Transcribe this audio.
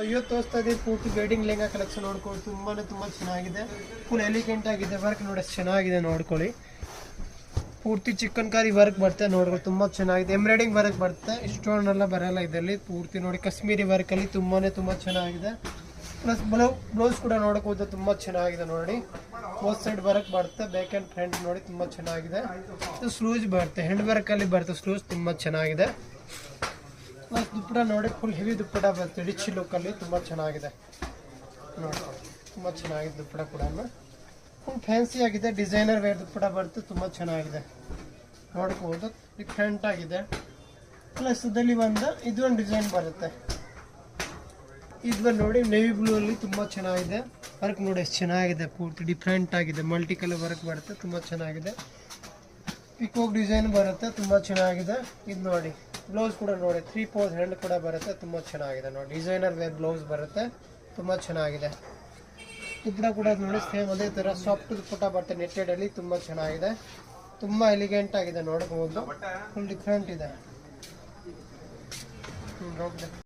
ಇವತ್ತು ತೋರಿಸ್ತಾ ಇದ್ದೀವಿ ಪೂರ್ತಿ ವೆಡ್ಡಿಂಗ್ ಲೆಹಂಗಾ ಕಲೆಕ್ಷನ್ ನೋಡ್ಕೊಳ್ಳಿ. ತುಂಬಾ ಚೆನ್ನಾಗಿದೆ. ಫುಲ್ ಎಲಿಗೆಂಟ್ ಆಗಿದೆ. ವರ್ಕ್ ನೋಡಿ ಎಷ್ಟು ಚೆನ್ನಾಗಿದೆ ನೋಡ್ಕೊಳ್ಳಿ. ಪೂರ್ತಿ ಚಿಕನ್ ಕಾರಿ ವರ್ಕ್ ಬರುತ್ತೆ ನೋಡ್ಕೊಳ್ಳಿ. ತುಂಬ ಚೆನ್ನಾಗಿದೆ. ಎಂಬ್ರಾಯ್ಡಿಂಗ್ ವರ್ಕ್ ಬರುತ್ತೆ. ಸ್ಟೋನ್ ಎಲ್ಲ ಬರಲ್ಲ ಇದರಲ್ಲಿ. ಪೂರ್ತಿ ನೋಡಿ ಕಾಶ್ಮೀರಿ ವರ್ಕಲ್ಲಿ ತುಂಬ ಚೆನ್ನಾಗಿದೆ. ಪ್ಲಸ್ ಬ್ಲೌಸ್ ಕೂಡ ನೋಡ್ಕೋದು ತುಂಬ ಚೆನ್ನಾಗಿದೆ ನೋಡಿ. ಬೋತ್ ಸೈಡ್ ವರ್ಕ್ ಬರುತ್ತೆ. ಬ್ಯಾಕ್ ಆ್ಯಂಡ್ ಫ್ರಂಟ್ ನೋಡಿ ತುಂಬ ಚೆನ್ನಾಗಿದೆ. ಸ್ಲೂಸ್ ಬರುತ್ತೆ. ಹೆಂಡ್ ವರ್ಕಲ್ಲಿ ಬರುತ್ತೆ ಸ್ಲೂಸ್. ತುಂಬ ಚೆನ್ನಾಗಿದೆ. ಪ್ಲಸ್ ದುಪ್ಪಟ ನೋಡಿ ಫುಲ್ ಹೆವಿ ದುಪ್ಪಟ ಬರುತ್ತೆ. ರಿಚ್ ಲುಕ್ಕಲ್ಲಿ ತುಂಬ ಚೆನ್ನಾಗಿದೆ ನೋಡಿ. ತುಂಬ ಚೆನ್ನಾಗಿದೆ ದುಪ್ಪಟ ಕೂಡ. ಫುಲ್ ಫ್ಯಾನ್ಸಿ ಆಗಿದೆ. ಡಿಸೈನರ್ ವೇರ್ ದುಪ್ಪಟ ಬರುತ್ತೆ. ತುಂಬ ಚೆನ್ನಾಗಿದೆ ನೋಡ್ಬೋದು. ಡಿಫ್ರೆಂಟ್ ಆಗಿದೆ. ಪ್ಲಸ್ ಇದರಲ್ಲಿ ಇದು ಒಂದು ಡಿಸೈನ್ ಬರುತ್ತೆ. ಇದು ನೋಡಿ ನೇವಿ ಬ್ಲೂ ಅಲ್ಲಿ ತುಂಬ ಚೆನ್ನಾಗಿದೆ. ವರ್ಕ್ ನೋಡಿ ಎಷ್ಟು ಚೆನ್ನಾಗಿದೆ. ಪೂರ್ತಿ ಡಿಫ್ರೆಂಟ್ ಆಗಿದೆ. ಮಲ್ಟಿ ಕಲರ್ ವರ್ಕ್ ಬರುತ್ತೆ. ತುಂಬ ಚೆನ್ನಾಗಿದೆ. ಪಿಕೋಕ್ ಡಿಸೈನ್ ಬರುತ್ತೆ. ತುಂಬ ಚೆನ್ನಾಗಿದೆ. ಇದು ನೋಡಿ ಬ್ಲೌಸ್ ಕೂಡ ನೋಡಿ 3/4 ಹ್ಯಾಂಡ್ ಕೂಡ ಬರುತ್ತೆ. ತುಂಬ ಚೆನ್ನಾಗಿದೆ ನೋಡಿ. ಡಿಸೈನರ್ ವೇರ್ ಬ್ಲೌಸ್ ಬರುತ್ತೆ. ತುಂಬ ಚೆನ್ನಾಗಿದೆ. ದುಪ್ಪಟ ಕೂಡ ನೋಡಿ ಸೇಮ್ ಅದೇ ಥರ ಸಾಫ್ಟ್ ದುಪ್ಪಟ ಬರುತ್ತೆ ನೆಟ್ಟೆಡಲ್ಲಿ. ತುಂಬ ಚೆನ್ನಾಗಿದೆ. ತುಂಬ ಎಲಿಗೆಂಟ್ ಆಗಿದೆ ನೋಡ್ಬೋದು. ಫುಲ್ ಡಿಫ್ರೆಂಟ್ ಇದೆ.